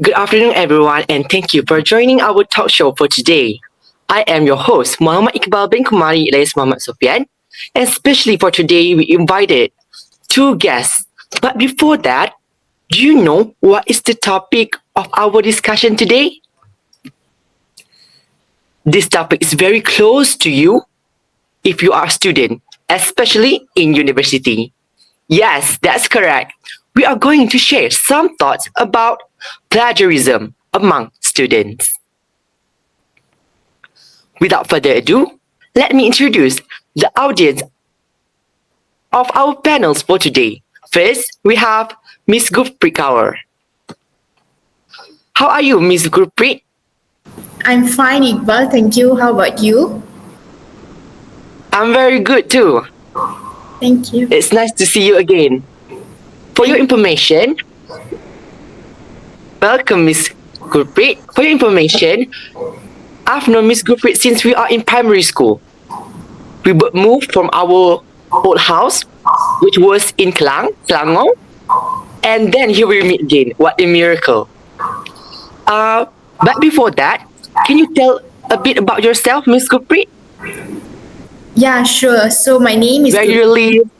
Good afternoon, everyone, and thank you for joining our talk show for today. I am your host, Muhammad Iqbal bin Kumari alias Muhammad Sofian, and especially for today, we invited two guests. But before that, do you know what is the topic of our discussion today? This topic is very close to you if you are a student, especially in university. Yes, that's correct. We are going to share some thoughts about plagiarism among students. Without further ado, let me introduce the audience of our panels for today. First, we have Miss Gurpreet Kaur. How are you, Miss Gurpreet? I'm fine, Iqbal. Thank you. How about you? I'm very good too. Thank you. It's nice to see you again. For your information, welcome, Miss Gurpreet. For your information, I've known Miss Gurpreet since we are in primary school. We both moved from our old house, which was in Selangor, and then here we meet again. What a miracle! But before that, can you tell a bit about yourself, Miss Gurpreet? Yeah, sure. So my name is Where you live?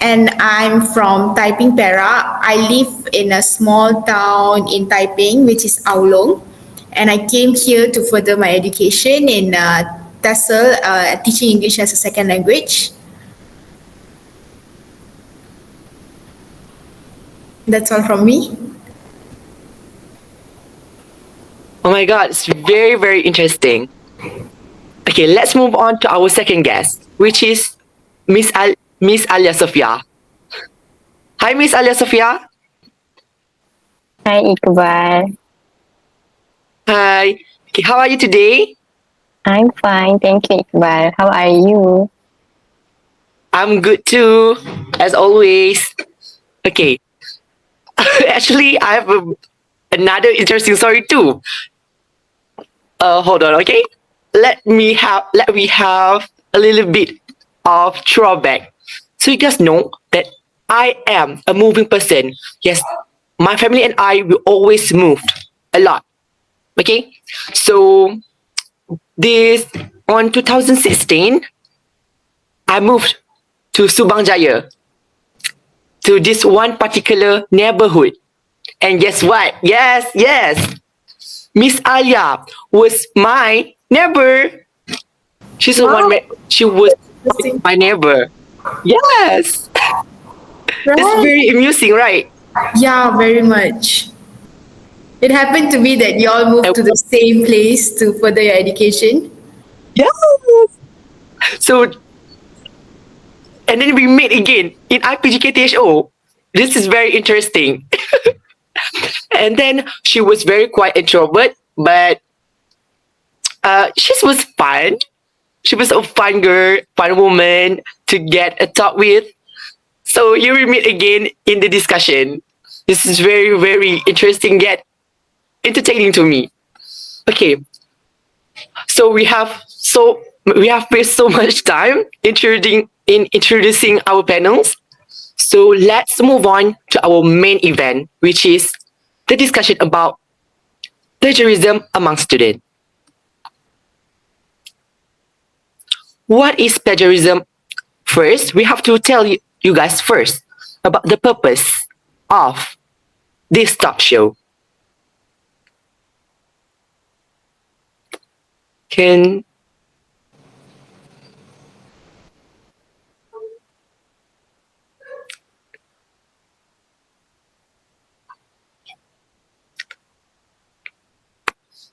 and I'm from Taiping, Perak. I live in a small town in Taiping, which is Aulong. And I came here to further my education in Tslb, teaching English as a second language. That's all from me. Oh my God, it's very, very interesting. Okay, let's move on to our second guest, which is Miss Alia Sofea. Hi, Miss Alia Sofea. Hi, Iqbal. Hi. Okay, how are you today? I'm fine. Thank you, Iqbal. How are you? I'm good too, as always. Okay. Actually, I have another interesting story too. Hold on, okay? Let me have a little bit of throwback. So you guys know that I am a moving person. Yes, my family and I will always move a lot. Okay? So this on 2016, I moved to Subang Jaya, to this one particular neighborhood. And guess what? Yes. Miss Alia was my neighbor. She's the one. She was my neighbor. Yes, that's Right? very amusing, right? Yeah, very much. It happened to be that you all moved to the same place to further your education. Yes. So, and then we meet again in IPGKTHO. This is very interesting. And then she was very quiet introvert, but she was fun. She was a fun girl, fun woman to get a talk with. So here we meet again in the discussion. This is very, very interesting yet entertaining to me. Okay. So we have wasted so much time introducing our panels. So let's move on to our main event, which is the discussion about plagiarism among students. What is plagiarism? First, we have to tell you guys first about the purpose of this talk show. Can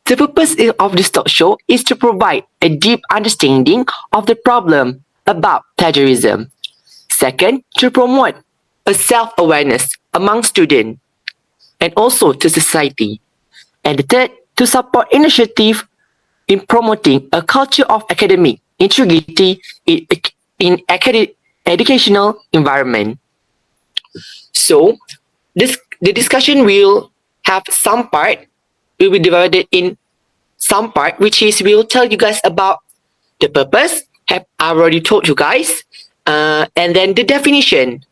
The purpose of this talk show is to provide a deep understanding of the problem about plagiarism. Second, to promote a self-awareness among students and also to society. And the third, to support initiative in promoting a culture of academic integrity in educational environment. So, the discussion will have some part, will be divided in some part, which is we'll tell you guys about the purpose, have I already told you guys, and then the definition,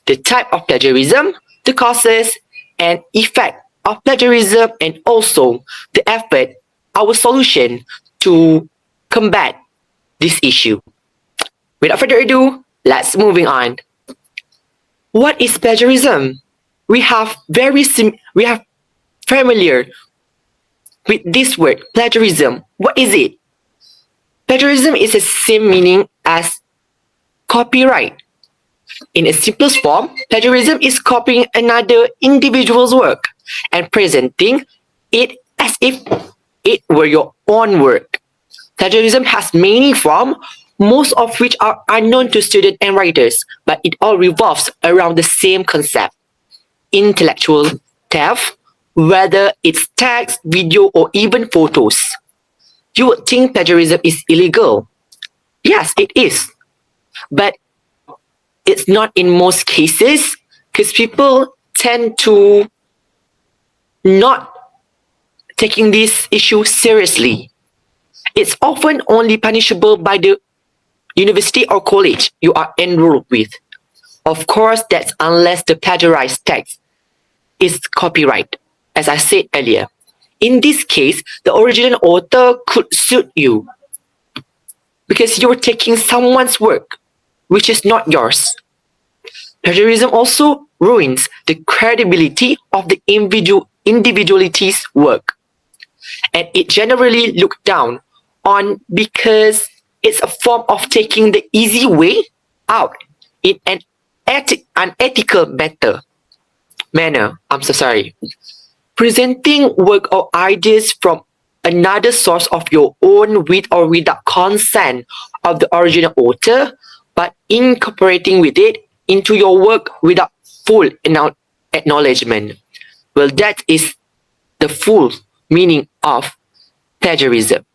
the type of plagiarism, the causes, and effect of plagiarism, and also the effort, our solution to combat this issue. Without further ado, let's moving on. What is plagiarism? We have familiar with this word plagiarism. What is it? Plagiarism is the same meaning as copyright. In its simplest form, plagiarism is copying another individual's work and presenting it as if it were your own work. Plagiarism has many forms, most of which are unknown to students and writers, but it all revolves around the same concept: intellectual theft, whether it's text, video, or even photos. You would think plagiarism is illegal. Yes, it is. But it's not in most cases, because people tend to not taking this issue seriously. It's often only punishable by the university or college you are enrolled with. Of course, that's unless the plagiarized text is copyright, as I said earlier. In this case, the original author could sue you because you're taking someone's work, which is not yours. Plagiarism also ruins the credibility of the individuality's work, and it generally looked down on because it's a form of taking the easy way out in an unethical manner. I'm so sorry. Presenting work or ideas from another source of your own with or without consent of the original author, but incorporating with it into your work without full acknowledgement. Well, that is the full meaning of plagiarism.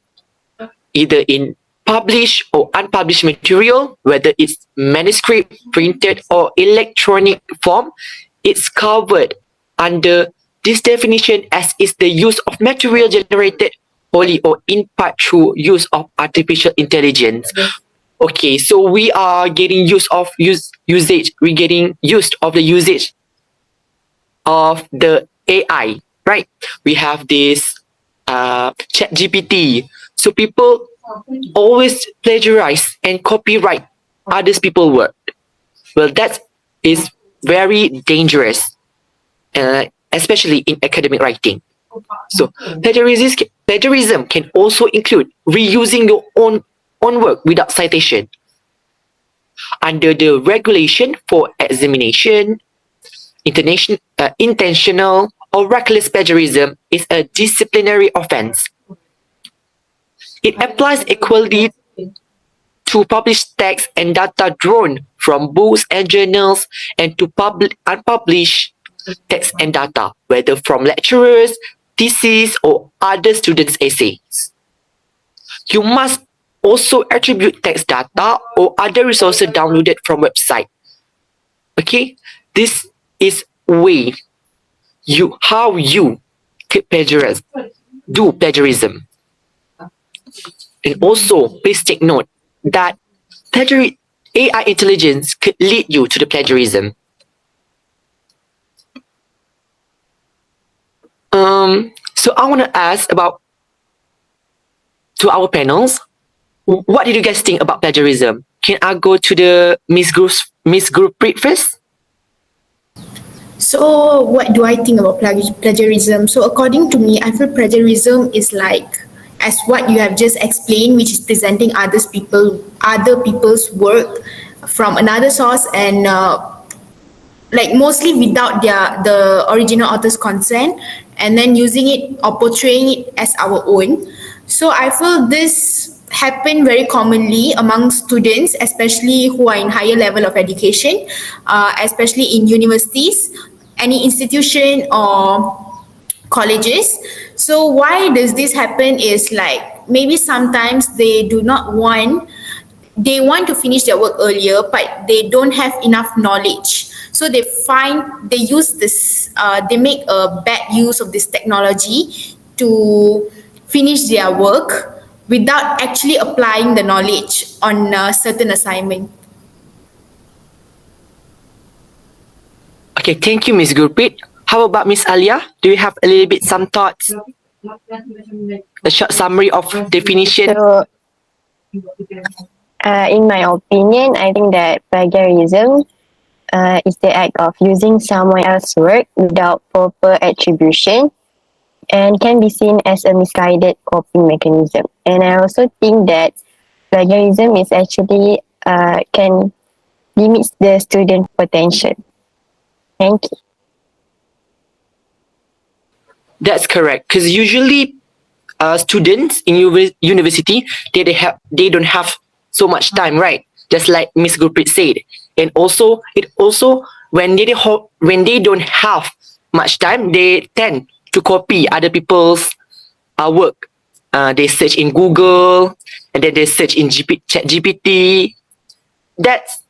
Either in published or unpublished material, whether it's manuscript, printed, or electronic form, it's covered under this definition as is the use of material generated wholly or in part through use of artificial intelligence. Okay, so we are getting usage. We're getting used of the usage of the AI, right? We have this chat GPT. So people always plagiarize and copyright others people's work. Well, that is very dangerous, especially in academic writing. So plagiarism can also include reusing your own work without citation. Under the regulation for examination, intentional or reckless plagiarism is a disciplinary offense. It applies equally to published text and data drawn from books and journals, and to unpublished text and data, whether from lecturers, theses, or other students' essays. You must also attribute text data or other resources downloaded from website. Okay, this is how you could do plagiarism. And also, please take note that AI intelligence could lead you to the plagiarism. So I want to ask to our panels, what did you guys think about plagiarism? Can I go to the Miss Gurpreet first? So what do I think about plagiarism? So according to me, I feel plagiarism is like as what you have just explained, which is presenting other people's work from another source and like mostly without the original author's consent, and then using it or portraying it as our own. So I feel this happen very commonly among students, especially who are in higher level of education, especially in universities, any institution or colleges. So why does this happen is like maybe sometimes they want to finish their work earlier, but they don't have enough knowledge. So they make a bad use of this technology to finish their work without actually applying the knowledge on a certain assignment. Okay, thank you, Ms. Gurpreet. How about Miss Alia? Do you have a little bit some thoughts? A short summary of definition. So, in my opinion, I think that plagiarism is the act of using someone else's work without proper attribution and can be seen as a misguided copying mechanism. And I also think that plagiarism is actually can limit the student potential. Thank you. That's correct. Because usually, students in university they don't have so much time, right? Just like Miss Gurpreet said, and also when they don't have much time, they tend to copy other people's work. They search in Google and then they search in ChatGPT. That's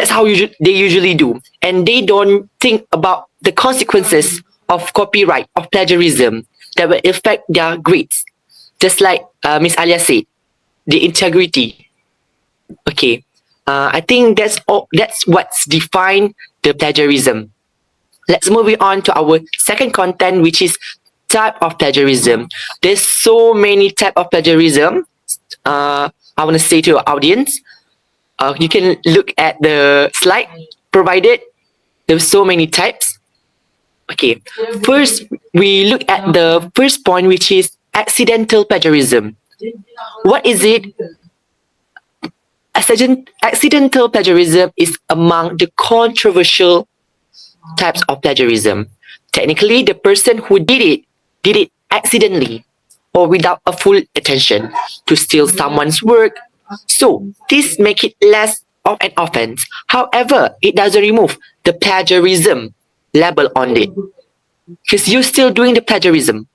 how they usually do, and they don't think about the consequences of copyright, of plagiarism, that will affect their grades. Just like Miss Alia said, the integrity. Okay, I think that's all. That's what's defined the plagiarism. Let's move on to our second content, which is type of plagiarism. There's so many type of plagiarism. I want to say to our audience, you can look at the slide provided. There's so many types. Okay, first we look at the first point, which is accidental plagiarism. What is it? Accidental plagiarism is among the controversial types of plagiarism. Technically, the person who did it accidentally or without a full intention to steal someone's work. So this makes it less of an offense. However, it doesn't remove the plagiarism label on it, because you're still doing the plagiarism.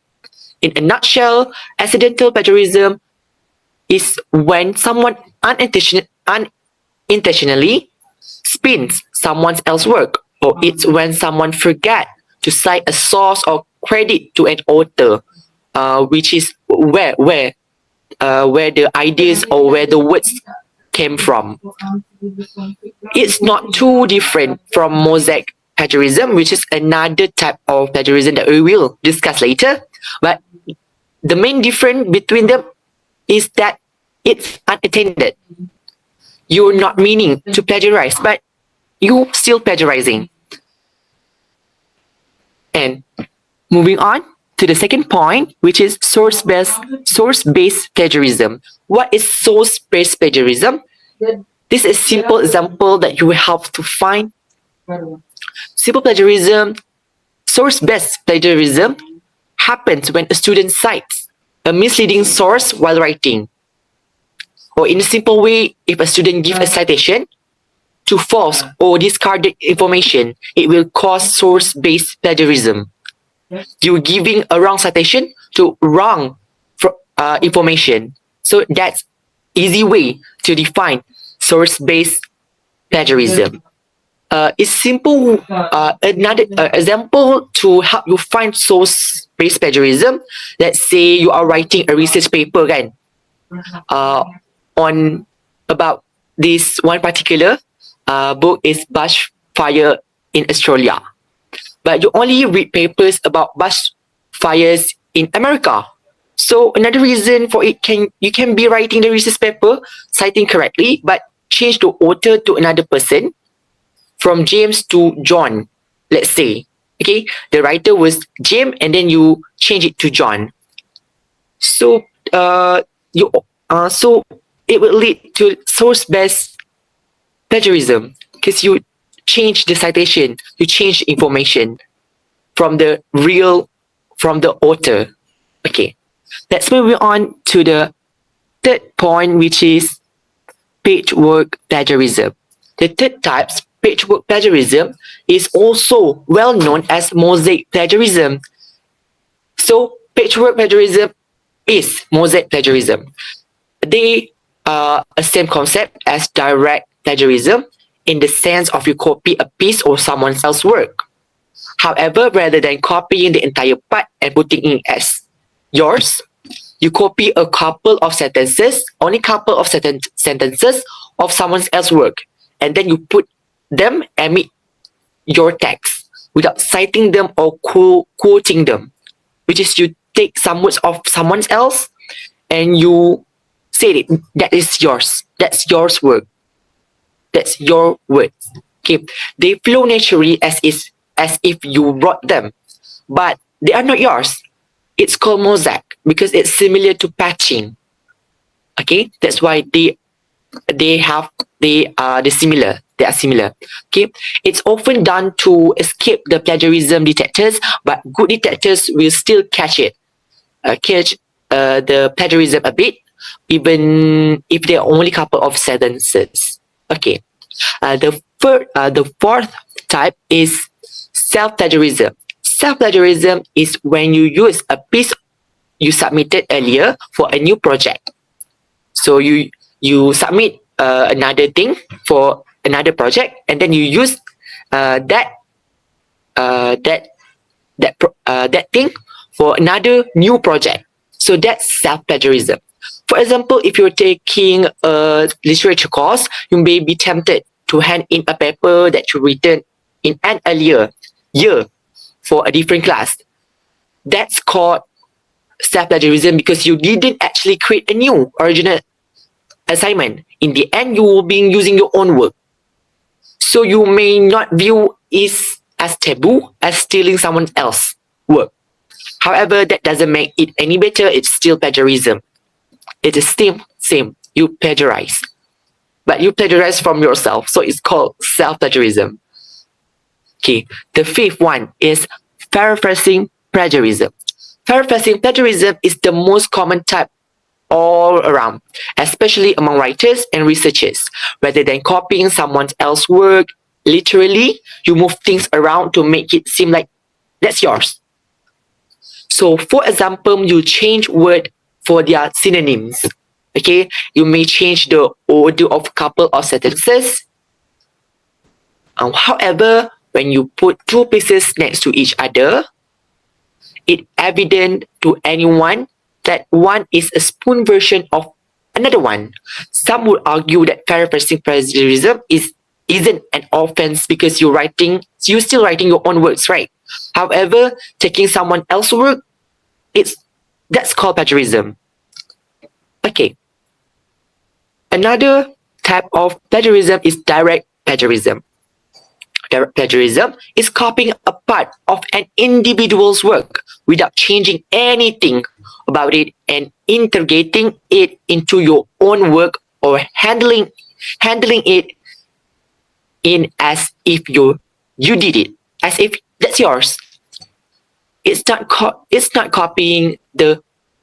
In a nutshell, accidental plagiarism is when someone unintentionally spins someone else's work, or it's when someone forget to cite a source or credit to an author, which is where the ideas or where the words came from. It's not too different from mosaic plagiarism, which is another type of plagiarism that we will discuss later. But the main difference between them is that it's unattended. You're not meaning to plagiarize, but you still plagiarizing. And moving on to the second point, which is source-based plagiarism. What is source-based plagiarism? This is a simple example that you will have to find. Simple plagiarism, source-based plagiarism happens when a student cites a misleading source while writing. Or in a simple way, if a student gives a citation to false or discarded information, it will cause source-based plagiarism. You're giving a wrong citation to wrong information. So that's easy way to define source-based plagiarism. It's simple. Another example to help you find source-based plagiarism. Let's say you are writing a research paper, kan? On about this one particular book is bushfire in Australia, but you only read papers about bushfires in America. So another reason for it you can be writing the research paper, citing correctly, but change the author to another person, from James to John, let's say. Okay, the writer was James, and then you change it to John. So so it will lead to source-based plagiarism, because you change the citation, you change the information from the author. Okay, let's move on to the third point, which is pagework plagiarism. The third type, pagework plagiarism, is also well known as mosaic plagiarism. So pagework plagiarism is mosaic plagiarism. They are a same concept as direct plagiarism in the sense of you copy a piece or someone else's work. However, rather than copying the entire part and putting it as yours, you copy a couple of sentences, only couple of sentences of someone else's work, and then you put them and meet your text. without citing them or quoting them, which is you take some words of someone else and you say it. That is yours. That's yours work. That's your words. Okay, they flow naturally as if you wrote them, but they are not yours. It's called mosaic because it's similar to patching. Okay, that's why they are similar. They are similar. Okay, it's often done to escape the plagiarism detectors, but good detectors will still catch the plagiarism a bit, even if there are only a couple of sentences. Okay, the fourth type is self-plagiarism. Self-plagiarism is when you use a piece you submitted earlier for a new project. So you submit another thing for another project, and then you use that that thing for another new project. So that's self-plagiarism. For example, if you're taking a literature course, you may be tempted to hand in a paper that you written in an earlier year for a different class. That's called self-plagiarism because you didn't actually create a new original assignment. In the end, you will be using your own work. So you may not view it as taboo as stealing someone else's work. However, that doesn't make it any better. It's still plagiarism. It is still same. You plagiarize. But you plagiarize from yourself. So it's called self-plagiarism. Okay. The fifth one is paraphrasing plagiarism. Paraphrasing plagiarism is the most common type all around, especially among writers and researchers. Rather than copying someone else's work literally, you move things around to make it seem like that's yours. So, for example, you change word for their synonyms. Okay, you may change the order of a couple of sentences. However, when you put two pieces next to each other, it's evident to anyone that one is a spoon version of another one. Some would argue that paraphrasing plagiarism isn't an offense because you're still writing your own words, right? However, taking someone else's work, that's called plagiarism. Okay. Another type of plagiarism is direct plagiarism. Direct plagiarism is copying a part of an individual's work without changing anything about it and integrating it into your own work or handling it in as if you did it, as if that's yours. It's not copying the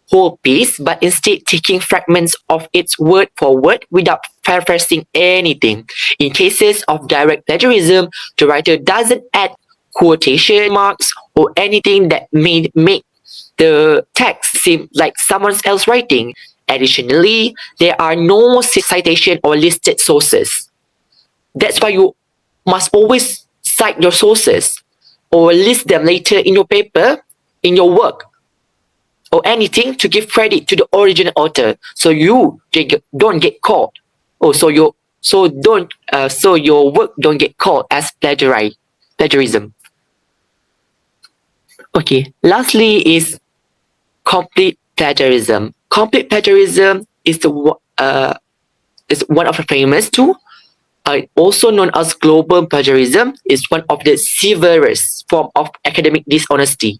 whole piece, but instead taking fragments of its word for word without paraphrasing anything. In cases of direct plagiarism, the writer doesn't add quotation marks or anything that may make the text seem like someone else's writing. Additionally, there are no citation or listed sources. That's why you must always cite your sources or list them later in your paper, in your work, or anything to give credit to the original author, so you don't get caught. So your work don't get caught as plagiarism. Okay. Lastly is complete plagiarism. Complete plagiarism is one of the famous too. Also known as global plagiarism, is one of the severest form of academic dishonesty.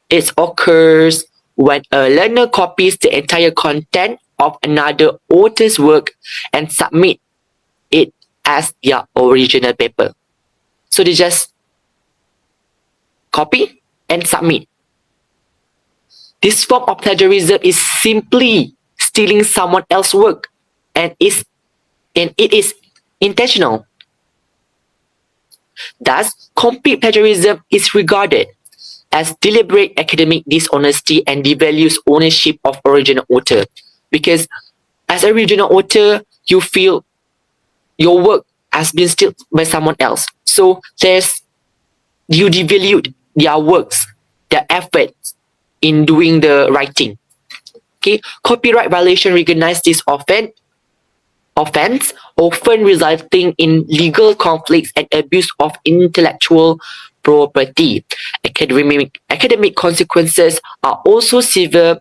It occurs when a learner copies the entire content of another author's work and submit it as their original paper. So they just copy and submit. This form of plagiarism is simply stealing someone else's work, and it is intentional. Thus, complete plagiarism is regarded as deliberate academic dishonesty and devalues ownership of original author. Because as original author, you feel your work has been stolen by someone else. So you devalued their works, their efforts in doing the writing. Okay, copyright violation recognize this often offense, often resulting in legal conflicts and abuse of intellectual property. Academic consequences are also severe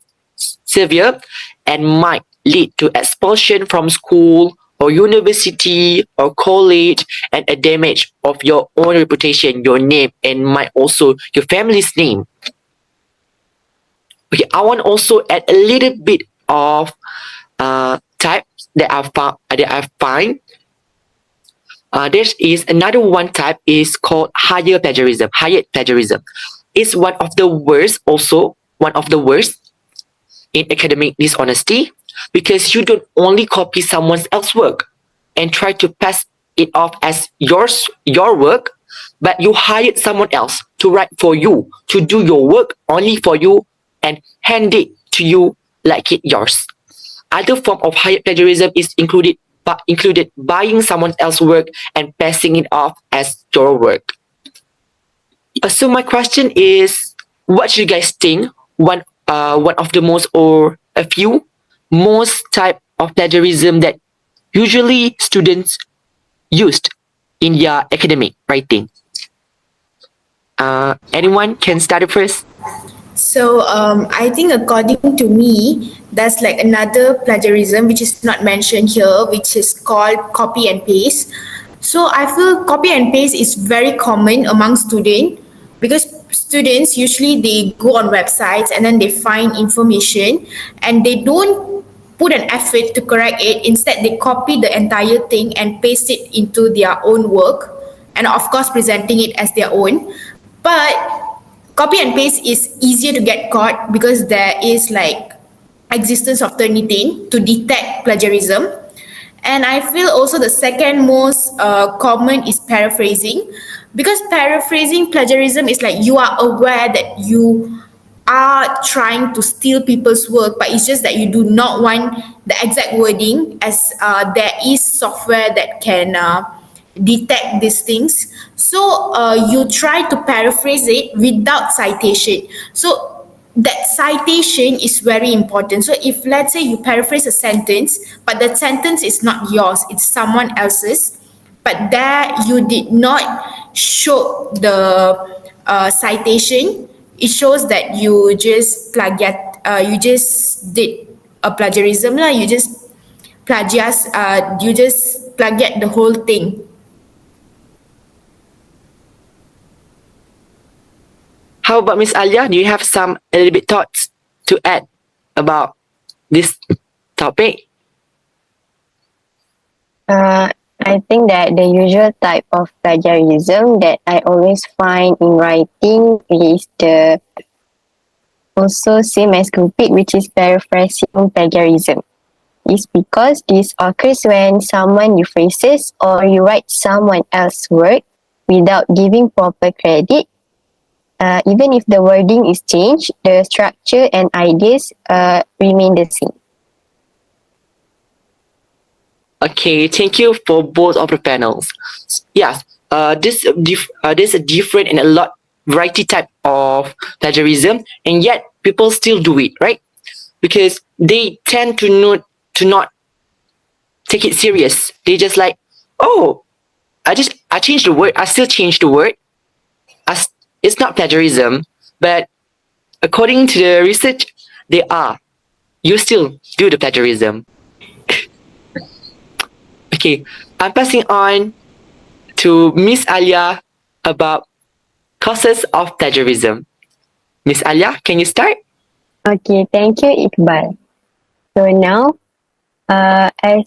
and might lead to expulsion from school or university or college, and a damage of your own reputation, your name, and might also your family's name. Okay, I want also add a little bit of types that I find. There is another one type is called higher plagiarism. Higher plagiarism is one of the worst. Also, one of the worst in academic dishonesty, because you don't only copy someone else's work and try to pass it off as your work, but you hired someone else to write for you, to do your work only for you, and hand it to you like it yours. Other form of higher plagiarism is included buying someone else's work and passing it off as your work. So my question is, what do you guys think? One of the most, or a few most type of plagiarism that usually students used in their academic writing. Anyone can start it first? So I think according to me, there's like another plagiarism which is not mentioned here, which is called copy and paste. So I feel copy and paste is very common among students, because students usually they go on websites and then they find information and they don't put an effort to correct it. Instead, they copy the entire thing and paste it into their own work, and of course presenting it as their own. But copy and paste is easier to get caught because there is like existence of Turnitin to detect plagiarism. And I feel also the second most common is paraphrasing, because paraphrasing plagiarism is like you are aware that you are trying to steal people's work, but it's just that you do not want the exact wording, as there is software that can detect these things. So you try to paraphrase it without citation. So that citation is very important. So if let's say you paraphrase a sentence, but that sentence is not yours, it's someone else's, but there you did not show the citation, it shows that you just plagiat, you just did a plagiarism lah. You just you just plagiat the whole thing. How about Miss Alia? Do you have some a little bit thoughts to add about this topic? I think that the usual type of plagiarism that I always find in writing is the also same as Gurpreet, which is paraphrasing plagiarism. It's because this occurs when someone rephrases or rewrites someone else's work without giving proper credit. Even if the wording is changed, the structure and ideas remain the same. Okay, thank you for both of the panels. Yes, this there's a different and a lot variety type of plagiarism, and yet people still do it, right? Because they tend to not take it serious. They just like, oh, I changed the word. I still changed the word. It's not plagiarism, but according to the research, they are. You still do the plagiarism. Okay, I'm passing on to Miss Alia about causes of plagiarism. Miss Alia, can you start? Okay, thank you, Iqbal. So now, as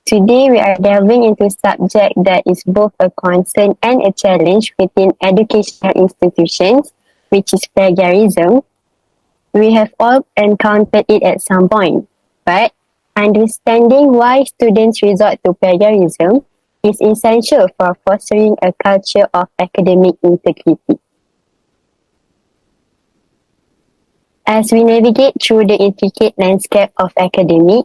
today we are delving into a subject that is both a concern and a challenge within educational institutions, which is plagiarism. We have all encountered it at some point, but understanding why students resort to plagiarism is essential for fostering a culture of academic integrity. As we navigate through the intricate landscape of academic,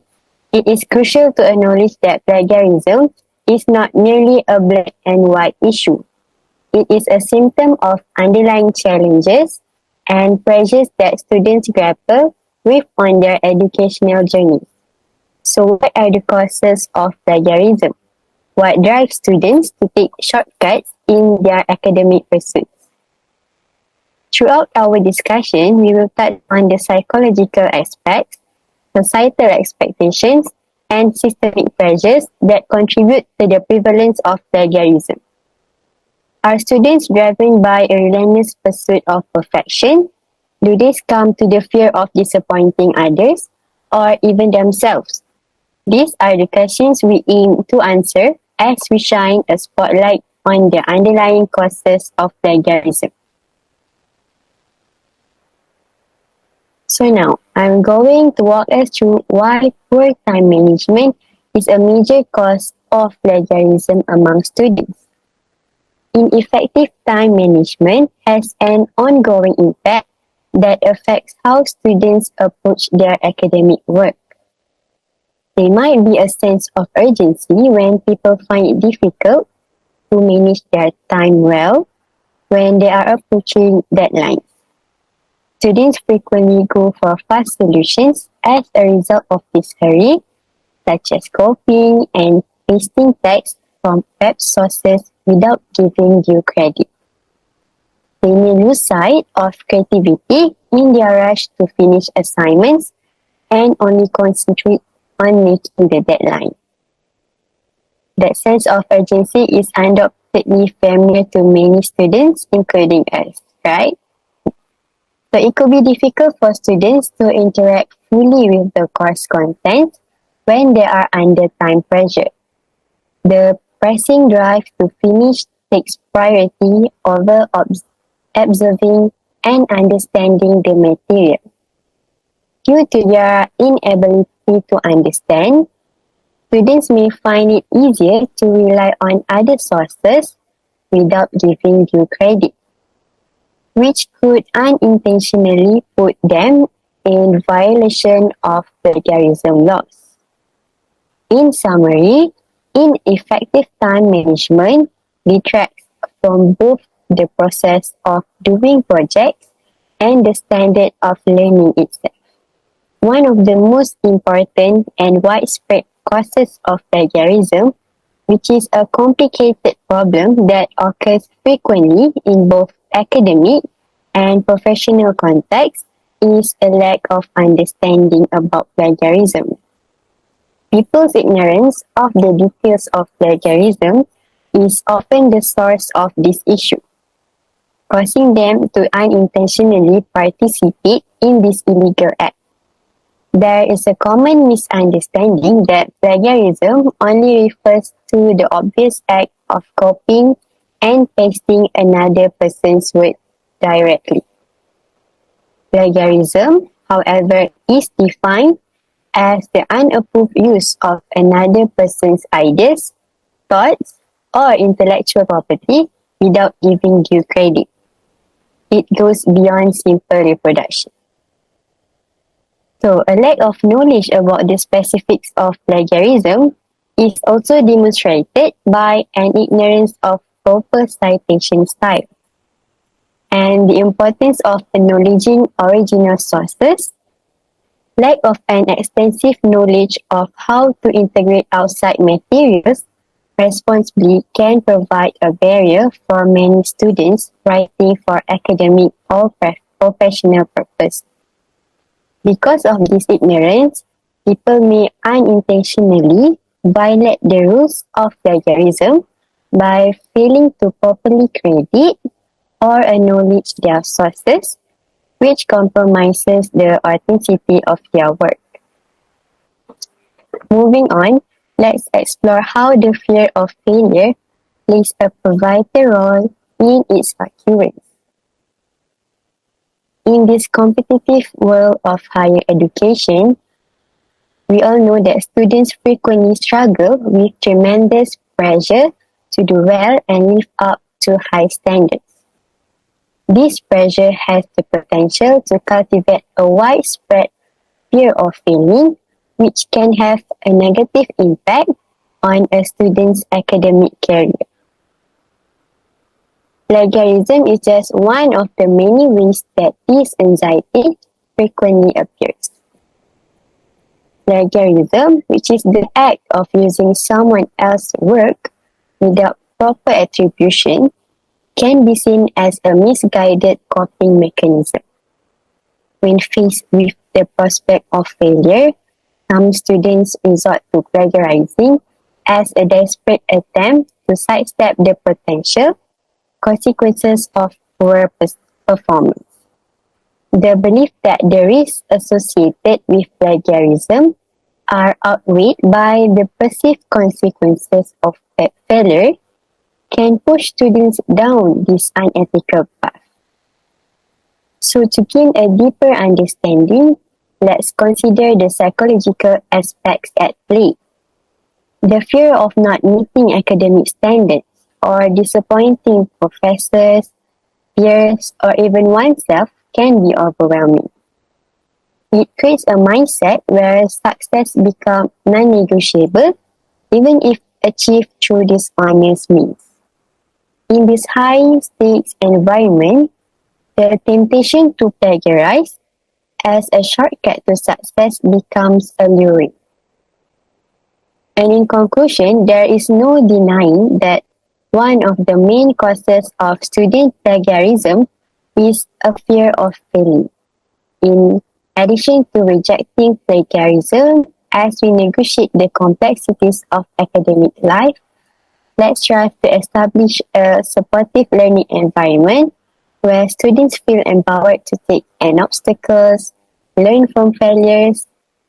it is crucial to acknowledge that plagiarism is not merely a black and white issue. It is a symptom of underlying challenges and pressures that students grapple with on their educational journey. So what are the causes of plagiarism? What drives students to take shortcuts in their academic pursuits? Throughout our discussion, we will touch on the psychological aspects, societal expectations, and systemic pressures that contribute to the prevalence of plagiarism. Are students driven by a relentless pursuit of perfection? Do they succumb to the fear of disappointing others or even themselves? These are the questions we aim to answer as we shine a spotlight on the underlying causes of plagiarism. So now, I'm going to walk us through why poor time management is a major cause of plagiarism among students. Ineffective time management has an ongoing impact that affects how students approach their academic work. There might be a sense of urgency when people find it difficult to manage their time well when they are approaching deadlines. Students frequently go for fast solutions as a result of this hurry, such as copying and pasting text from web sources without giving due credit. They may lose sight of creativity in their rush to finish assignments and only concentrate on making the deadline. That sense of urgency is undoubtedly familiar to many students, including us, right? So it could be difficult for students to interact fully with the course content when they are under time pressure. The pressing drive to finish takes priority over observing and understanding the material. Due to their inability to understand, students may find it easier to rely on other sources without giving due credit, which could unintentionally put them in violation of plagiarism laws. In summary, ineffective time management detracts from both the process of doing projects and the standard of learning itself. One of the most important and widespread causes of plagiarism, which is a complicated problem that occurs frequently in both academic and professional contexts, is a lack of understanding about plagiarism. People's ignorance of the details of plagiarism is often the source of this issue, causing them to unintentionally participate in this illegal act. There is a common misunderstanding that plagiarism only refers to the obvious act of copying and pasting another person's work directly. Plagiarism, however, is defined as the unapproved use of another person's ideas, thoughts, or intellectual property without giving due credit. It goes beyond simple reproduction. So, a lack of knowledge about the specifics of plagiarism is also demonstrated by an ignorance of proper citation style and the importance of acknowledging original sources. Lack of an extensive knowledge of how to integrate outside materials responsibly can provide a barrier for many students writing for academic or professional purpose. Because of this ignorance, people may unintentionally violate the rules of plagiarism by failing to properly credit or acknowledge their sources, which compromises the authenticity of their work. Moving on, let's explore how the fear of failure plays a vital role in its occurrence. In this competitive world of higher education, we all know that students frequently struggle with tremendous pressure to do well and live up to high standards. This pressure has the potential to cultivate a widespread fear of failing, which can have a negative impact on a student's academic career. Plagiarism is just one of the many ways that this anxiety frequently appears. Plagiarism, which is the act of using someone else's work without proper attribution, can be seen as a misguided coping mechanism. When faced with the prospect of failure, some students resort to plagiarizing as a desperate attempt to sidestep the potential consequences of poor performance. The belief that the risks associated with plagiarism are outweighed by the perceived consequences of failure can push students down this unethical path. So to gain a deeper understanding, let's consider the psychological aspects at play. The fear of not meeting academic standards or disappointing professors, peers, or even oneself can be overwhelming. It creates a mindset where success becomes non-negotiable even if achieved through dishonest means. In this high-stakes environment, the temptation to plagiarize as a shortcut to success becomes alluring. And in conclusion, there is no denying that one of the main causes of student plagiarism is a fear of failing. In addition to rejecting plagiarism, as we negotiate the complexities of academic life, let's strive to establish a supportive learning environment where students feel empowered to take on obstacles, learn from failures,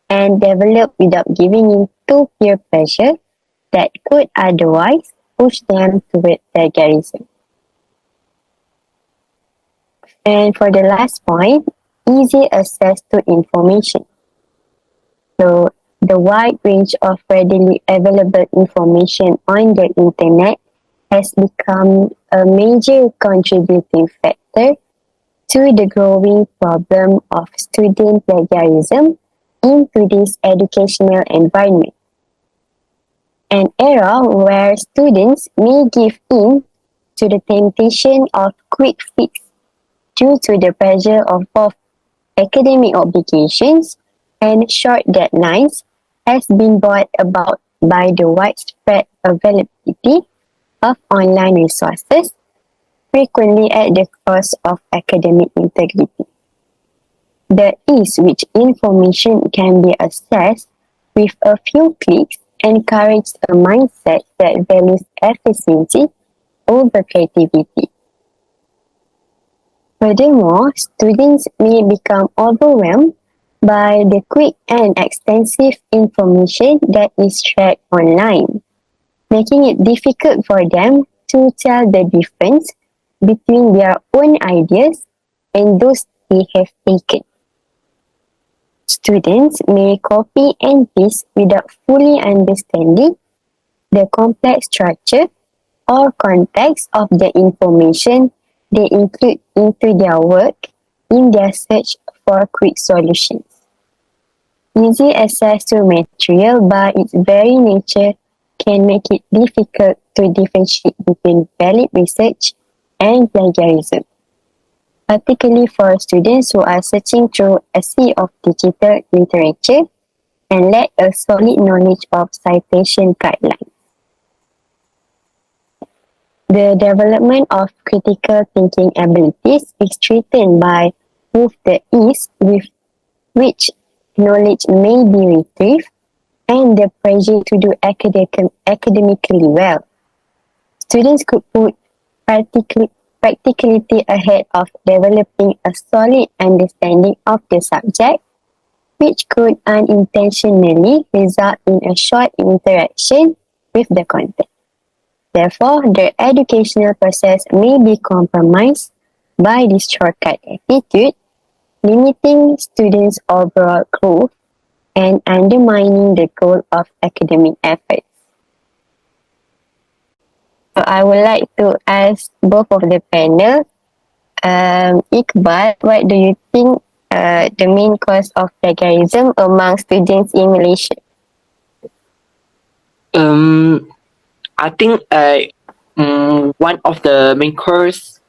and develop without giving in to peer pressure that could otherwise push them toward plagiarism. And for the last point, easy access to information. So, the wide range of readily available information on the internet has become a major contributing factor to the growing problem of student plagiarism in today's educational environment. An era where students may give in to the temptation of quick fix due to the pressure of both academic obligations and short deadlines has been brought about by the widespread availability of online resources, frequently at the cost of academic integrity. The ease which information can be accessed with a few clicks encourages a mindset that values efficiency over creativity. Furthermore, students may become overwhelmed by the quick and extensive information that is shared online, making it difficult for them to tell the difference between their own ideas and those they have taken. Students may copy and paste without fully understanding the complex structure or context of the information they include into their work in their search for quick solutions. Easy access to material by its very nature can make it difficult to differentiate between valid research and plagiarism, particularly for students who are searching through a sea of digital literature and lack a solid knowledge of citation guidelines. The development of critical thinking abilities is threatened by both the ease with which knowledge may be retrieved and the pressure to do academically well. Students could put practicality ahead of developing a solid understanding of the subject, which could unintentionally result in a short interaction with the content. Therefore, the educational process may be compromised by this shortcut attitude, limiting students' overall growth and undermining the goal of academic efforts. So I would like to ask both of the panel, Iqbal, what do you think the main cause of plagiarism among students in Malaysia? I think one of the main cause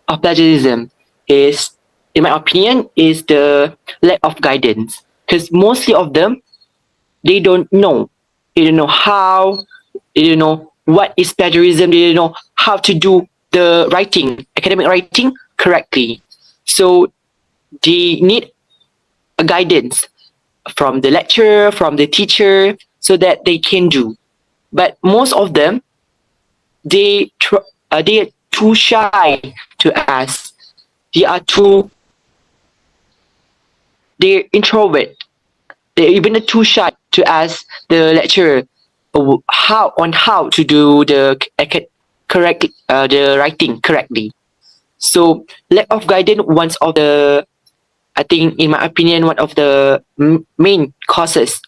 of plagiarism is, in my opinion, is the lack of guidance. Because mostly of them, they don't know. They don't know how. They don't know what is plagiarism. They don't know how to do the writing, academic writing correctly. So they need a guidance from the lecturer, from the teacher, so that they can do. But most of them, they are too shy to ask. They are too they're introvert. They're even too shy to ask the lecturer how to do correct the writing correctly. So lack of guidance, I think in my opinion, one of the main causes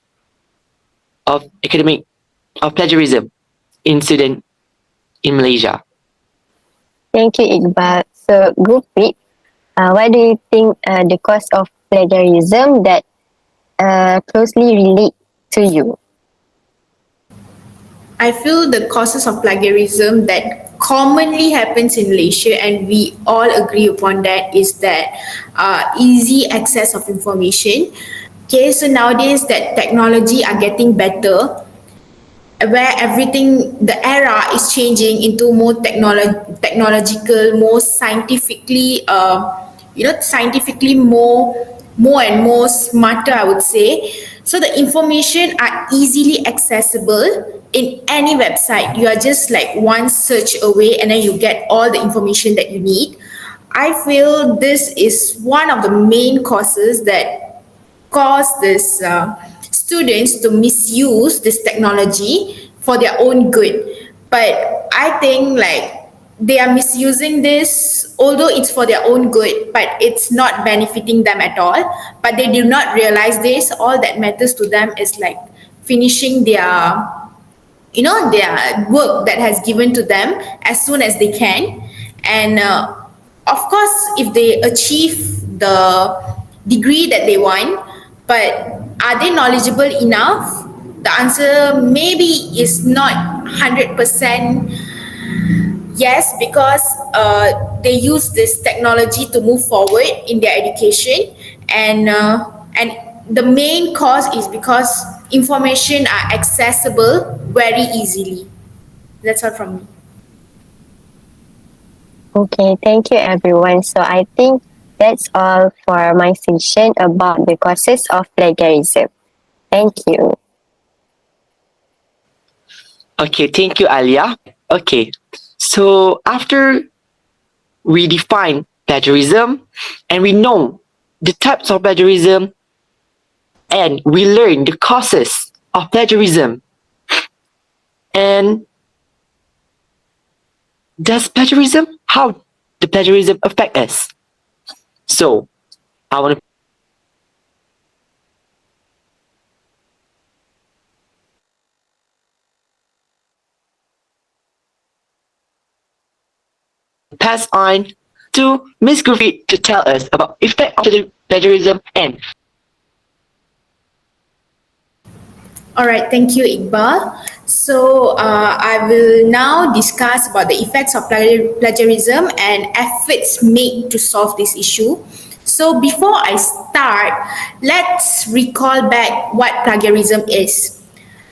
of plagiarism incident in Malaysia. Thank you, Iqbal. So, Gurpreet, what do you think the cause of plagiarism that closely relate to you? I feel the causes of plagiarism that commonly happens in Malaysia, and we all agree upon that, is that easy access of information. Okay, so nowadays that technology are getting better, where the era is changing into more technological, more scientifically, scientifically more and more smarter, I would say. So the information are easily accessible in any website. You are just like one search away, and then you get all the information that you need. I feel this is one of the main causes that cause this students to misuse this technology for their own good. But I think like they are misusing this, although it's for their own good, but it's not benefiting them at all. But they do not realize this. All that matters to them is like finishing their work that has given to them as soon as they can. And of course, if they achieve the degree that they want, but are they knowledgeable enough? The answer maybe is not 100% yes, because they use this technology to move forward in their education. And the main cause is because information are accessible very easily. That's all from me. Okay, thank you, everyone. So, I think that's all for my session about the causes of plagiarism. Thank you. Okay, thank you, Alia. Okay, so after we define plagiarism and we know the types of plagiarism and we learn the causes of plagiarism, and how the plagiarism affect us. So I want to pass on to Miss Gurpreet to tell us about effect of plagiarism and All right, thank you, Iqbal. So I will now discuss about the effects of plagiarism and efforts made to solve this issue. So before I start, let's recall back what plagiarism is.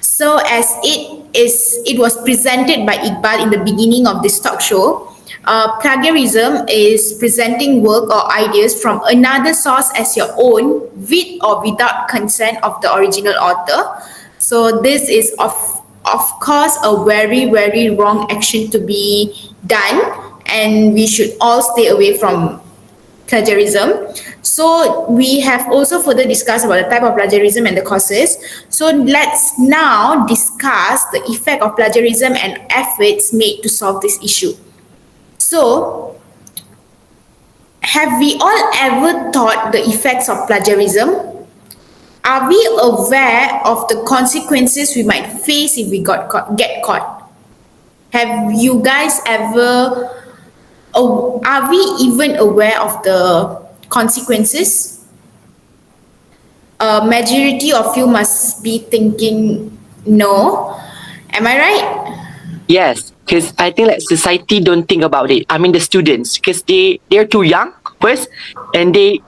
So as it was presented by Iqbal in the beginning of this talk show, plagiarism is presenting work or ideas from another source as your own, with or without consent of the original author. So this is of course a very very wrong action to be done, and we should all stay away from plagiarism. So we have also further discussed about the type of plagiarism and the causes. So let's now discuss the effect of plagiarism and efforts made to solve this issue. So have we all ever thought the effects of plagiarism? Are we aware of the consequences we might face if we get caught? Have you guys ever, are we even aware of the consequences? A majority of you must be thinking no. Am I right? yes, because I think like society don't think about it. I mean the students, because they're too young first, and they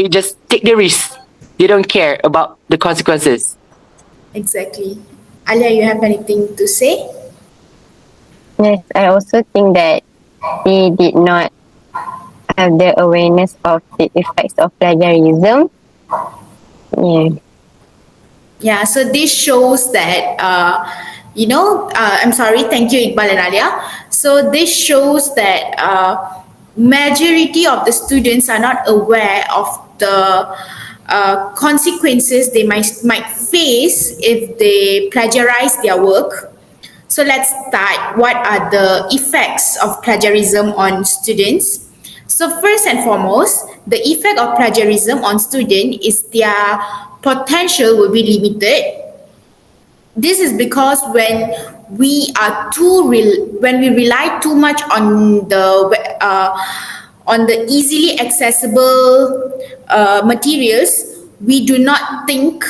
just take the risk. They don't care about the consequences. Exactly. Alia, you have anything to say? Yes, I also think that they did not have the awareness of the effects of plagiarism. Yeah. Yeah, so this shows that, I'm sorry, thank you, Iqbal and Alia. So this shows that majority of the students are not aware of the consequences they might face if they plagiarize their work. So let's start. What are the effects of plagiarism on students? So first and foremost, the effect of plagiarism on student is their potential will be limited. This is because when we rely too much on the easily accessible materials, we do not think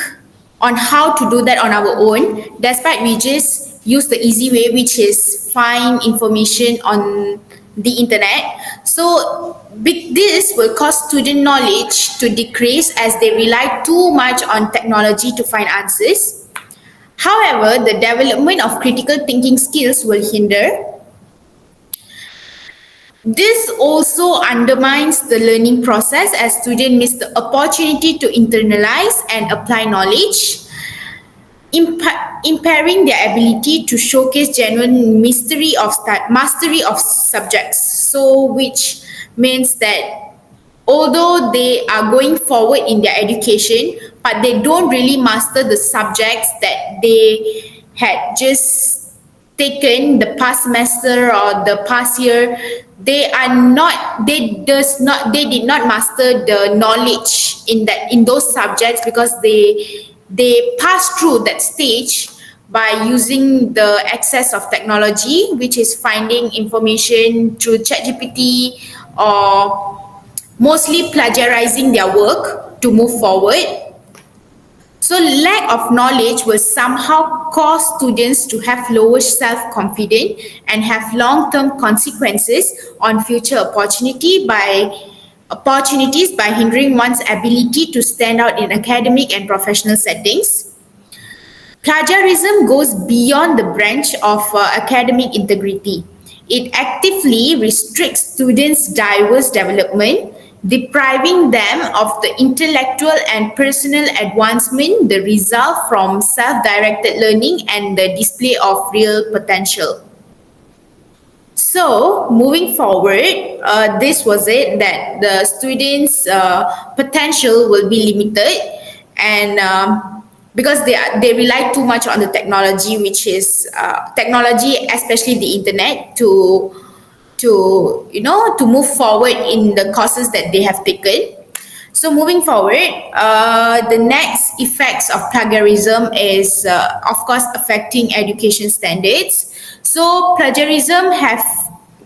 on how to do that on our own, despite we just use the easy way, which is find information on the internet. So this will cause student knowledge to decrease as they rely too much on technology to find answers. However, the development of critical thinking skills will hinder. This also undermines the learning process as students miss the opportunity to internalize and apply knowledge, impairing their ability to showcase genuine mastery of subjects. So, which means that although they are going forward in their education, but they don't really master the subjects that they had just taken the past semester or the past year. They did not master the knowledge in those subjects because they pass through that stage by using the access of technology, which is finding information through ChatGPT or mostly plagiarizing their work to move forward. So, lack of knowledge will somehow cause students to have lower self confidence and have long term consequences on future opportunities by hindering one's ability to stand out in academic and professional settings. Plagiarism goes beyond the branch of academic integrity. It actively restricts students' diverse development, depriving them of the intellectual and personal advancement the result from self-directed learning and the display of real potential. So, moving forward, this was it that the students' potential will be limited, and because they rely too much on the technology, which is technology, especially the internet, to move forward in the courses that they have taken. So moving forward, the next effects of plagiarism is, of course, affecting education standards. So plagiarism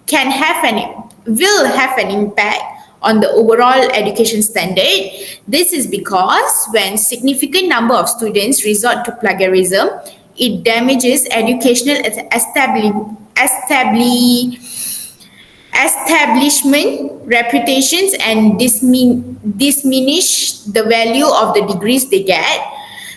can have an will have an impact on the overall education standard. This is because when significant number of students resort to plagiarism, it damages educational establishment reputations and diminish the value of the degrees they get.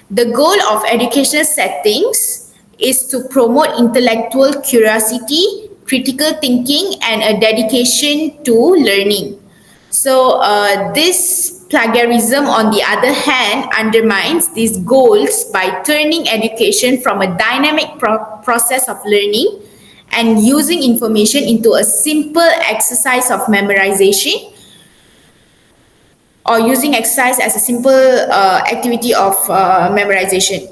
The goal of educational settings is to promote intellectual curiosity, critical thinking, and a dedication to learning. So, this plagiarism, on the other hand, undermines these goals by turning education from a dynamic process of learning and using information into a simple exercise of memorization, or using exercise as a simple activity of memorization.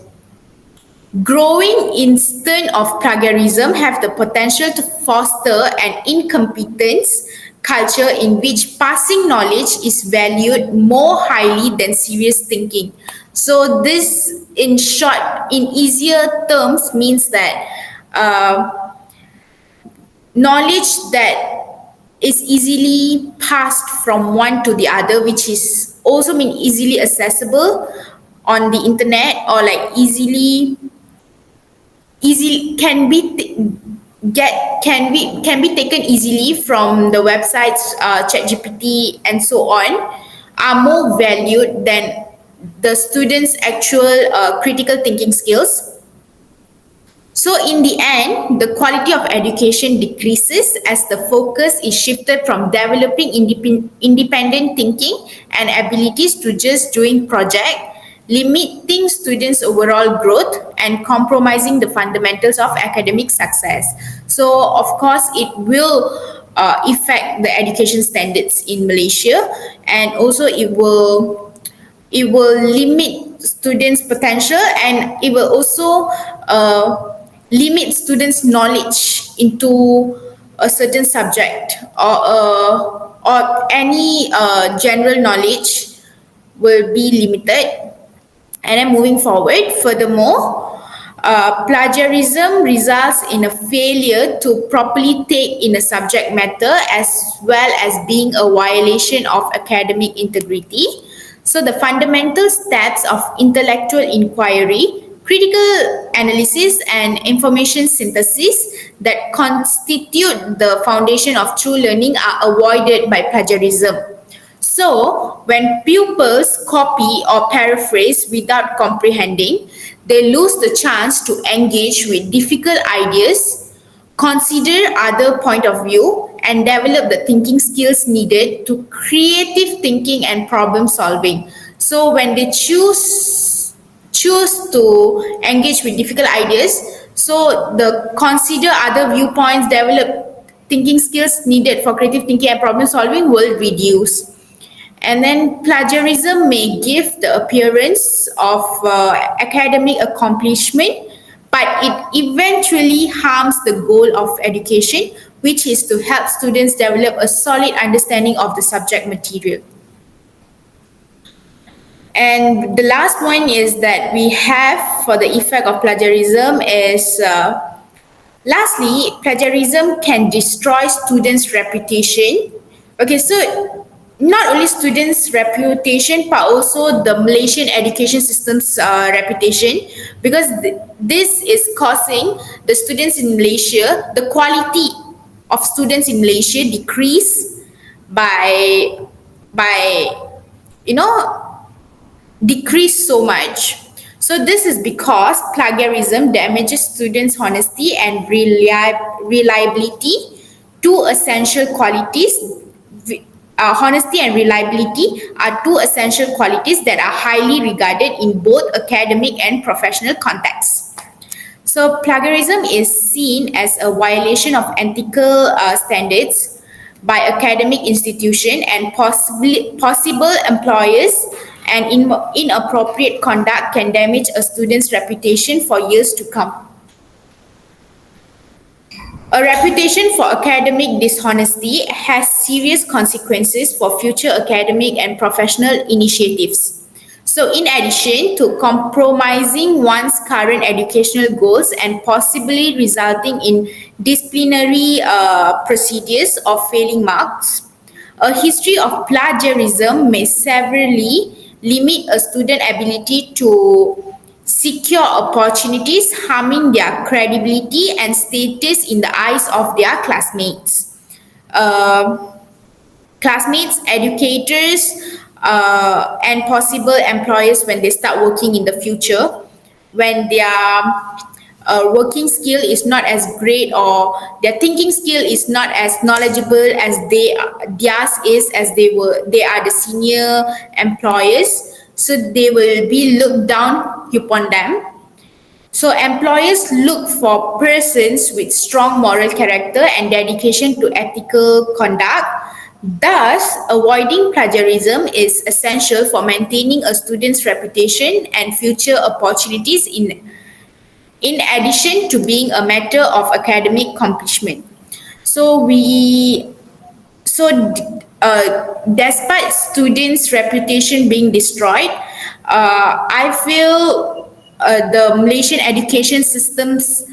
Growing instance of plagiarism have the potential to foster an incompetence culture in which passing knowledge is valued more highly than serious thinking. So this, in short, in easier terms, means that knowledge that is easily passed from one to the other, which is also mean easily accessible on the internet, or like easy can be can be taken easily from the websites, ChatGPT and so on, are more valued than the students' actual critical thinking skills. So, in the end, the quality of education decreases as the focus is shifted from developing independent thinking and abilities to just doing project, limiting students' overall growth and compromising the fundamentals of academic success. So, of course, it will affect the education standards in Malaysia, and also it will limit students' potential, and it will also limit students' knowledge into a certain subject, or any general knowledge will be limited. And then moving forward, furthermore, plagiarism results in a failure to properly take in a subject matter, as well as being a violation of academic integrity. So the fundamental steps of intellectual inquiry, critical analysis, and information synthesis that constitute the foundation of true learning are avoided by plagiarism. So, when pupils copy or paraphrase without comprehending, they lose the chance to engage with difficult ideas, consider other point of view, and develop the thinking skills needed to creative thinking and problem solving. So, when they choose to engage with difficult ideas, so the consider other viewpoints, develop thinking skills needed for creative thinking and problem solving will reduce. And then plagiarism may give the appearance of academic accomplishment, but it eventually harms the goal of education, which is to help students develop a solid understanding of the subject material. And the last one is that we have for the effect of plagiarism is lastly, plagiarism can destroy students' reputation. Okay, so not only students' reputation, but also the Malaysian education system's reputation, because this is causing the students in Malaysia, the quality of students in Malaysia decrease by you know decrease so much. So this is because plagiarism damages students' honesty and reliability, two essential qualities. Honesty and reliability are two essential qualities that are highly regarded in both academic and professional contexts. So plagiarism is seen as a violation of ethical standards by academic institution, and possible employers, and inappropriate conduct can damage a student's reputation for years to come. A reputation for academic dishonesty has serious consequences for future academic and professional initiatives. So, in addition to compromising one's current educational goals and possibly resulting in disciplinary procedures or failing marks, a history of plagiarism may severely limit a student's ability to secure opportunities, harming their credibility and status in the eyes of their classmates. Educators, and possible employers when they start working in the future, when their working skill is not as great, or their thinking skill is not as knowledgeable as theirs is, as they are the senior employers, so they will be looked down upon them. So employers look for persons with strong moral character and dedication to ethical conduct. Thus, avoiding plagiarism is essential for maintaining a student's reputation and future opportunities, in addition to being a matter of academic accomplishment. So despite students' reputation being destroyed, I feel the Malaysian education system's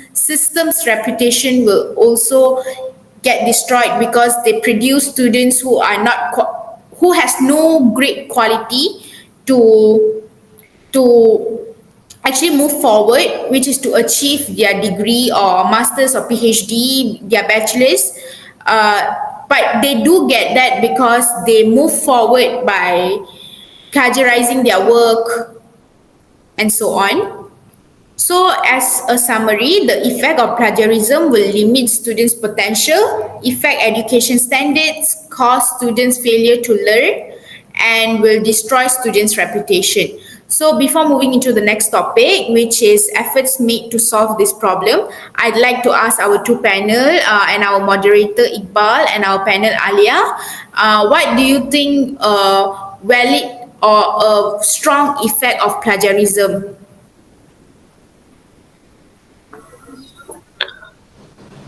reputation will also get destroyed, because they produce students who has no great quality to actually move forward, which is to achieve their degree or masters or PhD, their bachelors. But they do get that because they move forward plagiarizing their work, and so on. So, as a summary, the effect of plagiarism will limit students' potential, affect education standards, cause students' failure to learn, and will destroy students' reputation. So, before moving into the next topic, which is efforts made to solve this problem, I'd like to ask our two panel and our moderator Iqbal and our panel Alia, what do you think valid or a strong effect of plagiarism?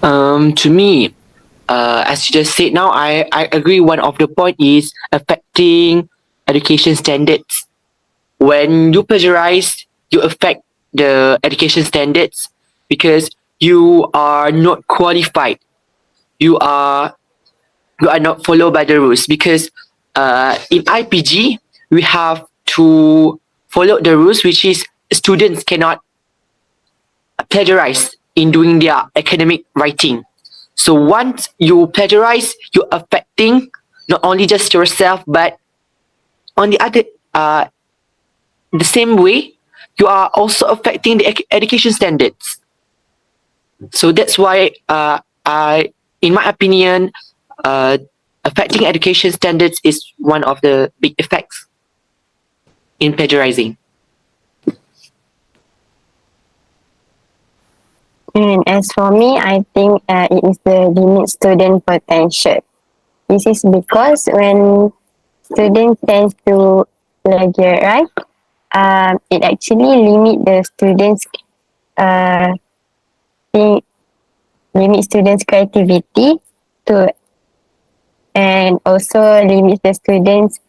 To me, as you just said now, I agree one of the point is affecting education standards. When you plagiarize, you affect the education standards because you are not qualified. You are you are not followed by the rules because in IPG we have to follow the rules, which is students cannot plagiarize in doing their academic writing. So once you plagiarize, you're affecting not only just yourself, but on the other, the same way, you are also affecting the education standards. So that's why, in my opinion, uh, affecting education standards is one of the big effects in plagiarizing. And as for me, I think it is the limit student potential. This is because when students tend to plagiarize, it actually limit the students' uh, think, limit students' creativity to, and also limits the students'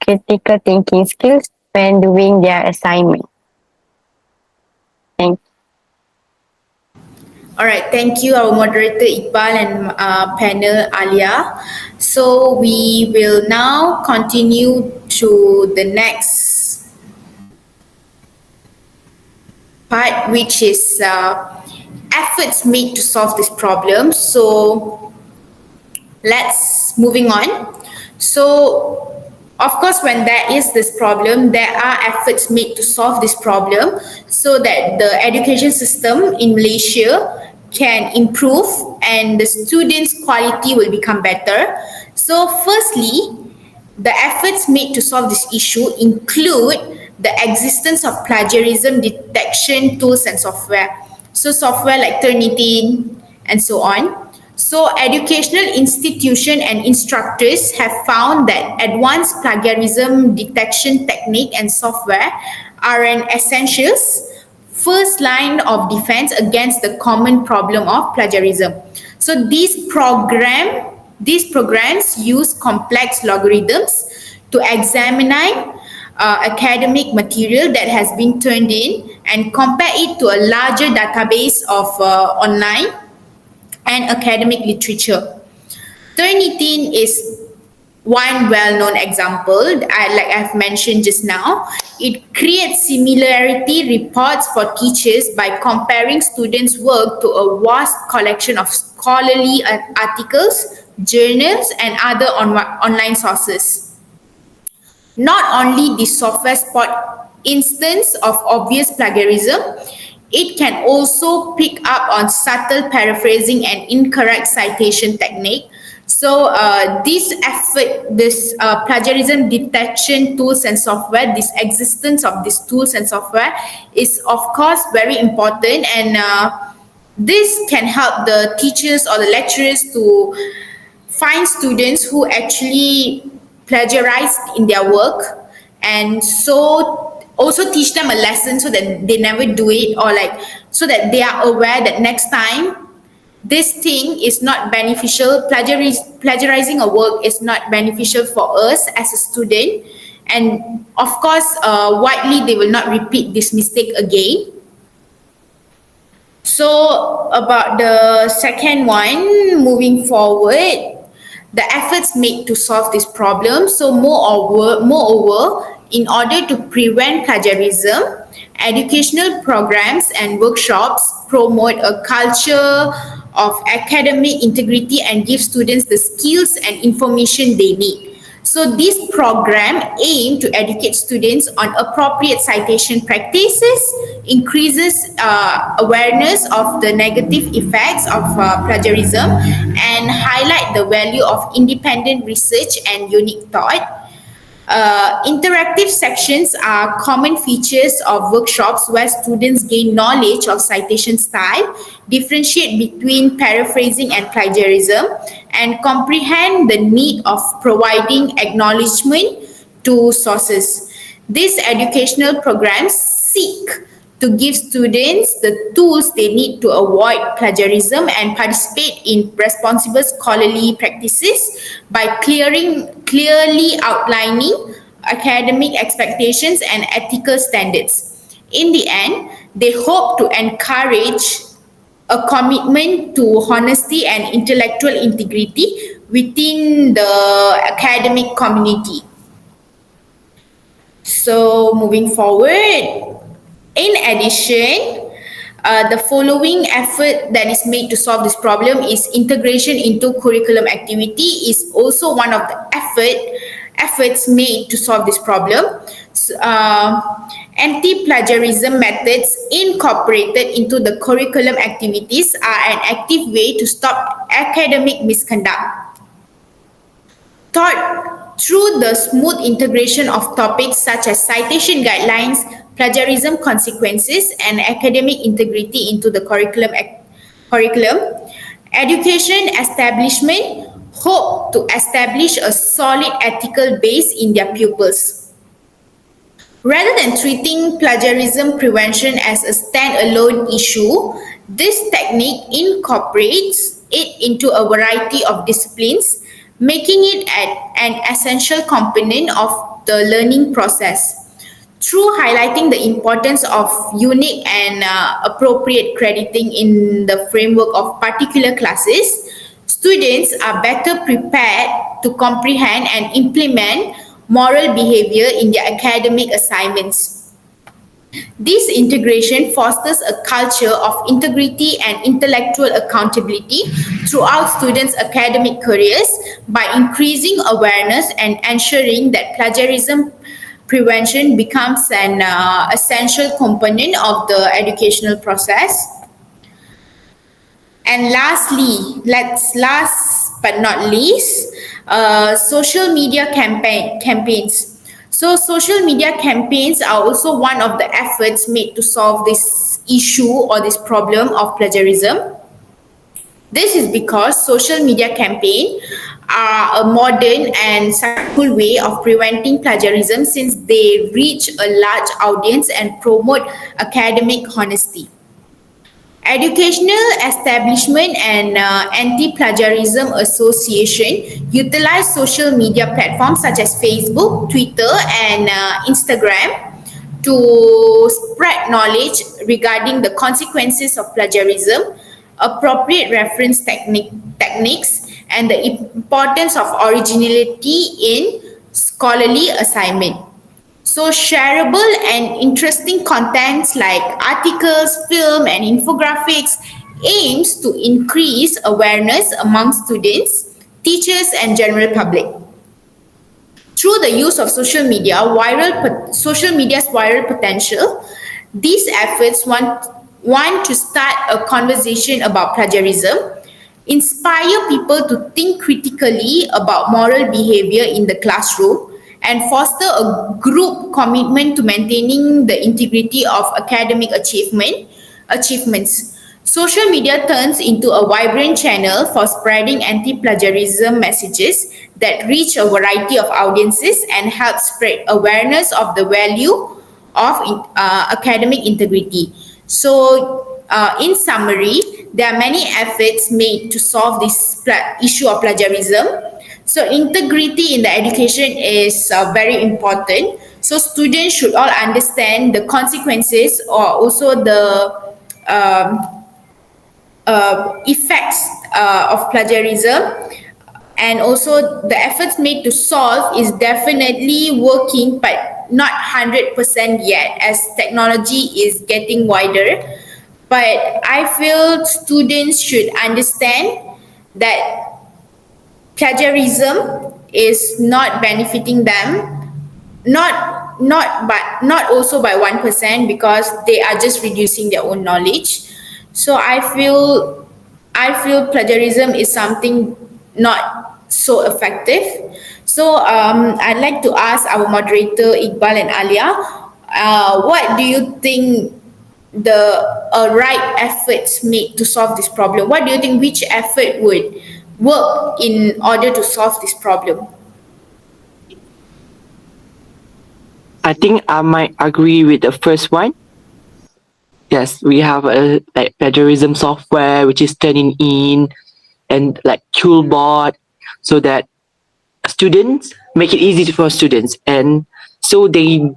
critical thinking skills when doing their assignment. Thank you. All right, thank you, our moderator Iqbal and panel Alia. So we will now continue to the next part, which is efforts made to solve this problem. So let's moving on. So of course, when there is this problem, there are efforts made to solve this problem so that the education system in Malaysia can improve and the students' quality will become better. So, firstly, the efforts made to solve this issue include the existence of plagiarism detection tools and software. So, software like Turnitin and so on. So, educational institution and instructors have found that advanced plagiarism detection technique and software are an essentials first line of defense against the common problem of plagiarism. So, these programs use complex logarithms to examine academic material that has been turned in and compare it to a larger database of online and academic literature. Turnitin is one well-known example, like I've mentioned just now. It creates similarity reports for teachers by comparing students' work to a vast collection of scholarly articles, journals, and other online sources. Not only the software spot instance of obvious plagiarism, it can also pick up on subtle paraphrasing and incorrect citation technique. So this plagiarism detection tools and software, this existence of these tools and software is of course very important, and this can help the teachers or the lecturers to find students who actually plagiarize in their work, and so also teach them a lesson so that they never do it, or like so that they are aware that next time this thing is not beneficial. Plagiarizing a work is not beneficial for us as a student, and of course widely they will not repeat this mistake again. So about the second one, moving forward, the efforts made to solve this problem. So moreover, in order to prevent plagiarism, educational programs and workshops promote a culture of academic integrity and give students the skills and information they need. So this program aimed to educate students on appropriate citation practices, increases awareness of the negative effects of plagiarism, and highlight the value of independent research and unique thought. Interactive sections are common features of workshops where students gain knowledge of citation style, differentiate between paraphrasing and plagiarism, and comprehend the need of providing acknowledgement to sources. These educational programs seek to give students the tools they need to avoid plagiarism and participate in responsible scholarly practices by clearly outlining academic expectations and ethical standards. In the end, they hope to encourage a commitment to honesty and intellectual integrity within the academic community. So, moving forward, in addition, the following effort that is made to solve this problem is integration into curriculum activity is also one of the efforts made to solve this problem. Anti-plagiarism methods incorporated into the curriculum activities are an active way to stop academic misconduct. Taught through the smooth integration of topics such as citation guidelines, plagiarism consequences, and academic integrity into the curriculum, education establishment hope to establish a solid ethical base in their pupils. Rather than treating plagiarism prevention as a standalone issue, this technique incorporates it into a variety of disciplines, making it an essential component of the learning process. Through highlighting the importance of unique and appropriate crediting in the framework of particular classes, students are better prepared to comprehend and implement moral behavior in their academic assignments. This integration fosters a culture of integrity and intellectual accountability throughout students' academic careers by increasing awareness and ensuring that plagiarism prevention becomes an essential component of the educational process. And last but not least, social media campaigns. So social media campaigns are also one of the efforts made to solve this issue or this problem of plagiarism. This is because social media campaigns are a modern and successful way of preventing plagiarism since they reach a large audience and promote academic honesty. Educational establishment and Anti-Plagiarism Association utilize social media platforms such as Facebook, Twitter, and Instagram to spread knowledge regarding the consequences of plagiarism, appropriate reference techniques, and the importance of originality in scholarly assignment. So shareable and interesting contents like articles, film, and infographics aims to increase awareness among students, teachers, and general public. Through the use of social media's viral potential, these efforts want to start a conversation about plagiarism, inspire people to think critically about moral behavior in the classroom, and foster a group commitment to maintaining the integrity of academic achievements. Social media turns into a vibrant channel for spreading anti-plagiarism messages that reach a variety of audiences and help spread awareness of the value of academic integrity. So, in summary, there are many efforts made to solve this issue of plagiarism. So integrity in the education is very important. So students should all understand the consequences or also the effects of plagiarism, and also the efforts made to solve is definitely working but not 100% yet as technology is getting wider. But I feel students should understand that plagiarism is not benefiting them, not also by 1%, because they are just reducing their own knowledge. So I feel plagiarism is something not so effective. So I'd like to ask our moderator Iqbal and Alia, what do you think the right efforts made to solve this problem? What do you think, which effort would work in order to solve this problem? I think I might agree with the first one. Yes, we have a like plagiarism software which is turning in, and like toolbot, so that students make it easy for students, and so they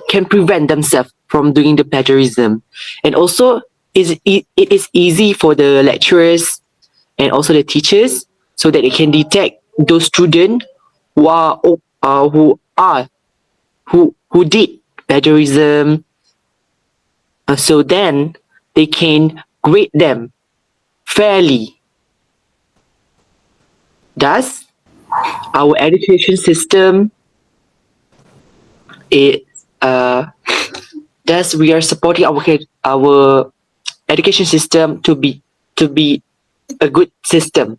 can prevent themselves from doing the plagiarism. And also it is easy for the lecturers and also the teachers, so that they can detect those students who are who did plagiarism, so then they can grade them fairly. Thus, our education system is thus we are supporting our education system to be a good system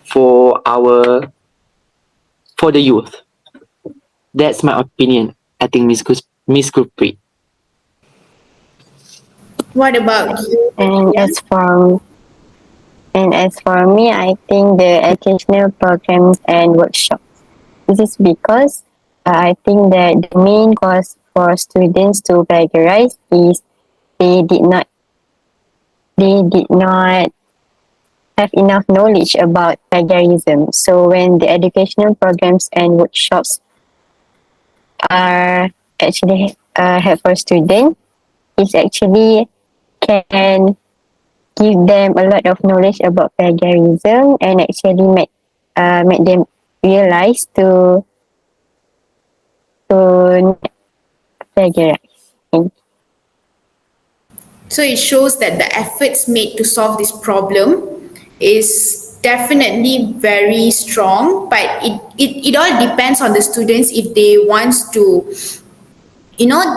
for the youth. That's my opinion. I think Miss Gurpreet. What about you? And as for me, I think the educational programs and workshops. This is because I think that the main cause for students to plagiarize is they did not have enough knowledge about plagiarism. So when the educational programs and workshops are actually helpful for students, it actually can give them a lot of knowledge about plagiarism and actually make them realize to plagiarize. So it shows that the efforts made to solve this problem is definitely very strong, but it all depends on the students if they want to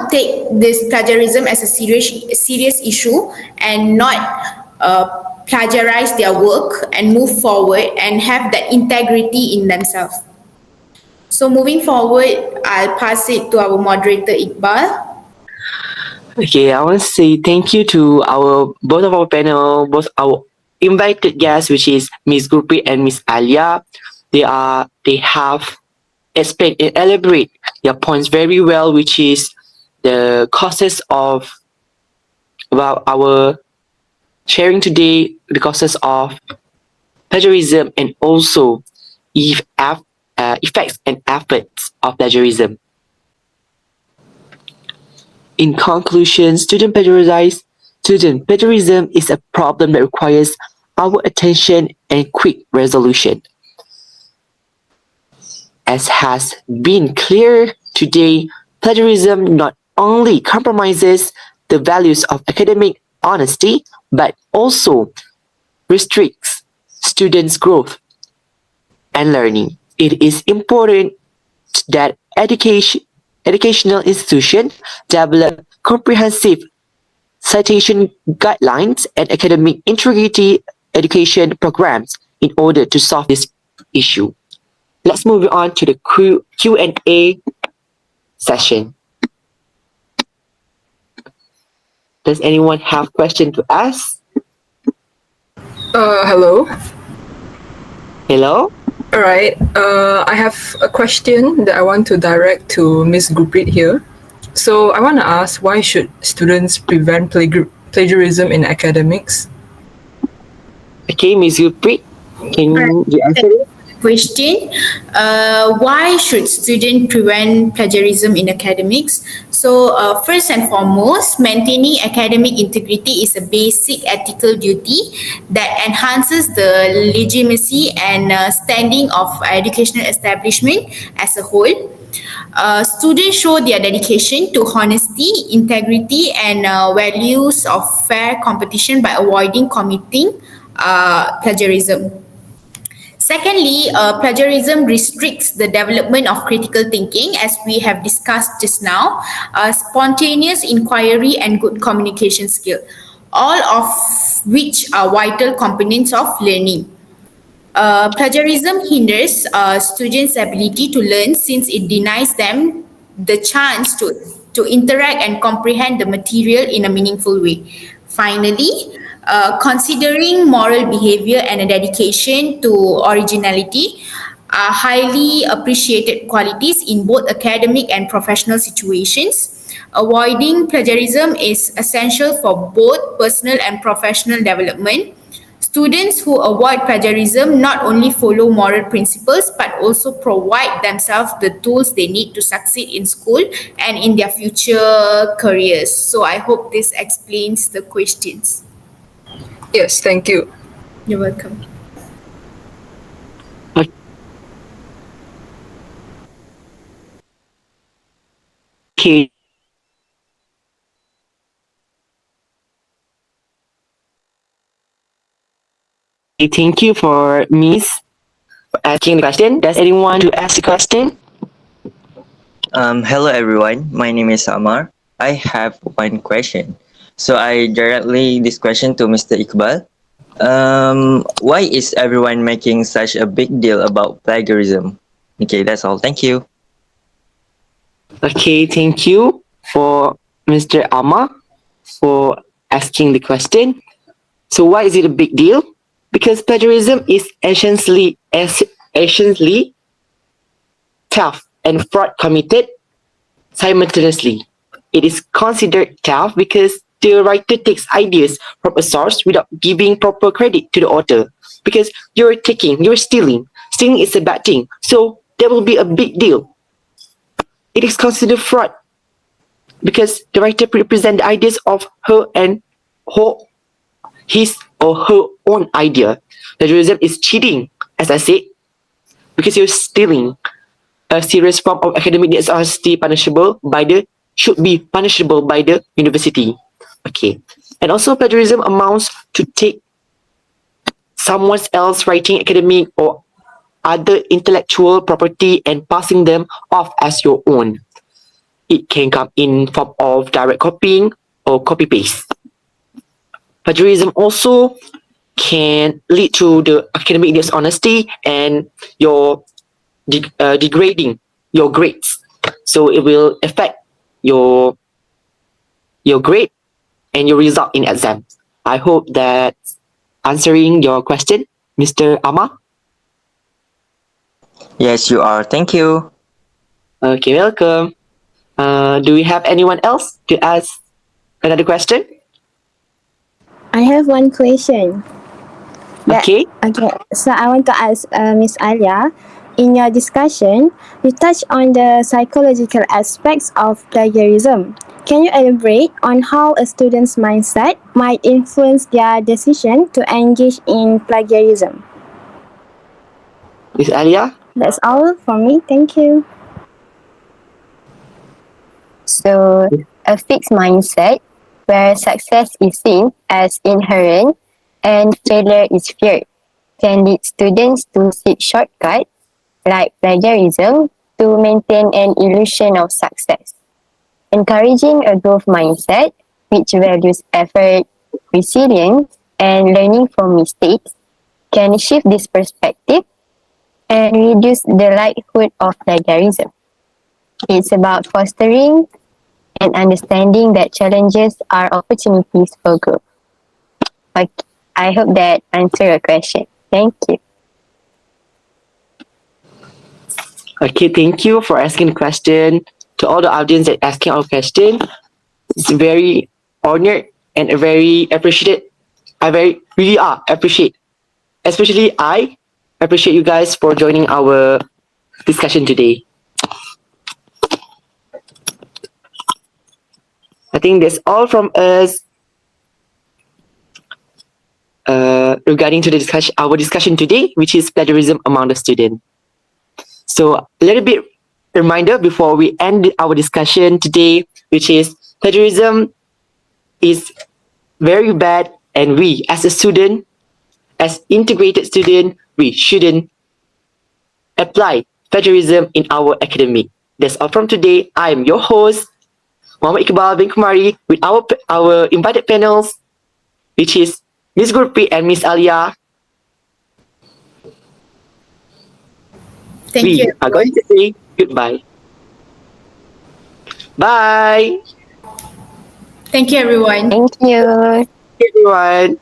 take this plagiarism as a serious issue and not plagiarize their work and move forward and have that integrity in themselves. So moving forward, I'll pass it to our moderator Iqbal. Okay, I want to say thank you to both of our panel, both our invited guests, which is Miss Gurpreet and Miss Alia. They have explained and elaborate their points very well, which is the causes of our sharing today, the causes of plagiarism, and also effects and efforts of plagiarism. In conclusion, student plagiarism is a problem that requires our attention and quick resolution. As has been clear today, plagiarism not only compromises the values of academic honesty, but also restricts students' growth and learning. It is important that educational institutions develop comprehensive citation guidelines and academic integrity education programs in order to solve this issue. Let's move on to the Q&A session. Does anyone have question to ask? Hello. Hello? All right. I have a question that I want to direct to Miss Gurpreet here. So I want to ask, why should students prevent plagiarism in academics? Okay, Ms. Gurpreet, can you answer it? Question. Why should students prevent plagiarism in academics? So first and foremost, maintaining academic integrity is a basic ethical duty that enhances the legitimacy and standing of educational establishment as a whole. Students show their dedication to honesty, integrity, and values of fair competition by avoiding committing plagiarism. Secondly, plagiarism restricts the development of critical thinking, as we have discussed just now, spontaneous inquiry, and good communication skill, all of which are vital components of learning. Plagiarism hinders students' ability to learn, since it denies them the chance to interact and comprehend the material in a meaningful way. Finally, considering moral behavior and a dedication to originality are highly appreciated qualities in both academic and professional situations. Avoiding plagiarism is essential for both personal and professional development. Students who avoid plagiarism not only follow moral principles but also provide themselves the tools they need to succeed in school and in their future careers. So I hope this explains the questions. Yes, thank you. You're welcome. Okay. Thank you for Miss for asking the question. Does anyone to ask the question? Hello everyone, my name is Amar. I have one question. So I directly this question to Mr. Iqbal. Why is everyone making such a big deal about plagiarism? Okay, that's all. Thank you. Okay, thank you for Mr. Amma for asking the question. So why is it a big deal? Because plagiarism is essentially theft and fraud committed simultaneously. It is considered theft because the writer takes ideas from a source without giving proper credit to the author. Because you're stealing. Stealing is a bad thing. So that will be a big deal. It is considered fraud because the writer represents the ideas of his or her own idea. Plagiarism is cheating, as I said, because you're stealing. A serious form of academic dishonesty should be punishable by the university. Okay. And also plagiarism amounts to take someone else writing academic or other intellectual property and passing them off as your own. It can come in form of direct copying or copy paste. Plagiarism also can lead to the academic dishonesty and your degrading your grades. So it will affect your grade and your result in exam. I hope that answering your question, Mr. Amma. Yes, you are. Thank you. Okay, welcome. Do we have anyone else to ask another question? I have one question. Okay. Okay, so I want to ask Miss Alia. In your discussion, you touched on the psychological aspects of plagiarism. Can you elaborate on how a student's mindset might influence their decision to engage in plagiarism? Miss Alia? That's all for me. Thank you. So, a fixed mindset where success is seen as inherent and failure is feared can lead students to seek shortcuts like plagiarism to maintain an illusion of success. Encouraging a growth mindset, which values effort, resilience, and learning from mistakes, can shift this perspective and reduce the likelihood of plagiarism. It's about fostering and understanding that challenges are opportunities for growth. Okay, I hope that answered your question. Thank you. Okay, thank you for asking the question. To all the audience that asking our question, it's very honored and very appreciated. I very really appreciate. Especially I appreciate you guys for joining our discussion today. I think that's all from us regarding to the our discussion today, which is plagiarism among the students. So a little bit reminder before we end our discussion today, which is plagiarism is very bad, and we as a student, as integrated student, we shouldn't apply plagiarism in our academic. That's all from today. I am your host, Muhammad Iqbal bin Kumari, with our invited panels, which is Miss Gurpreet and Miss Alia. Thank We you, are everyone. going to say goodbye. Bye, Thank you, everyone. Thank you. everyone.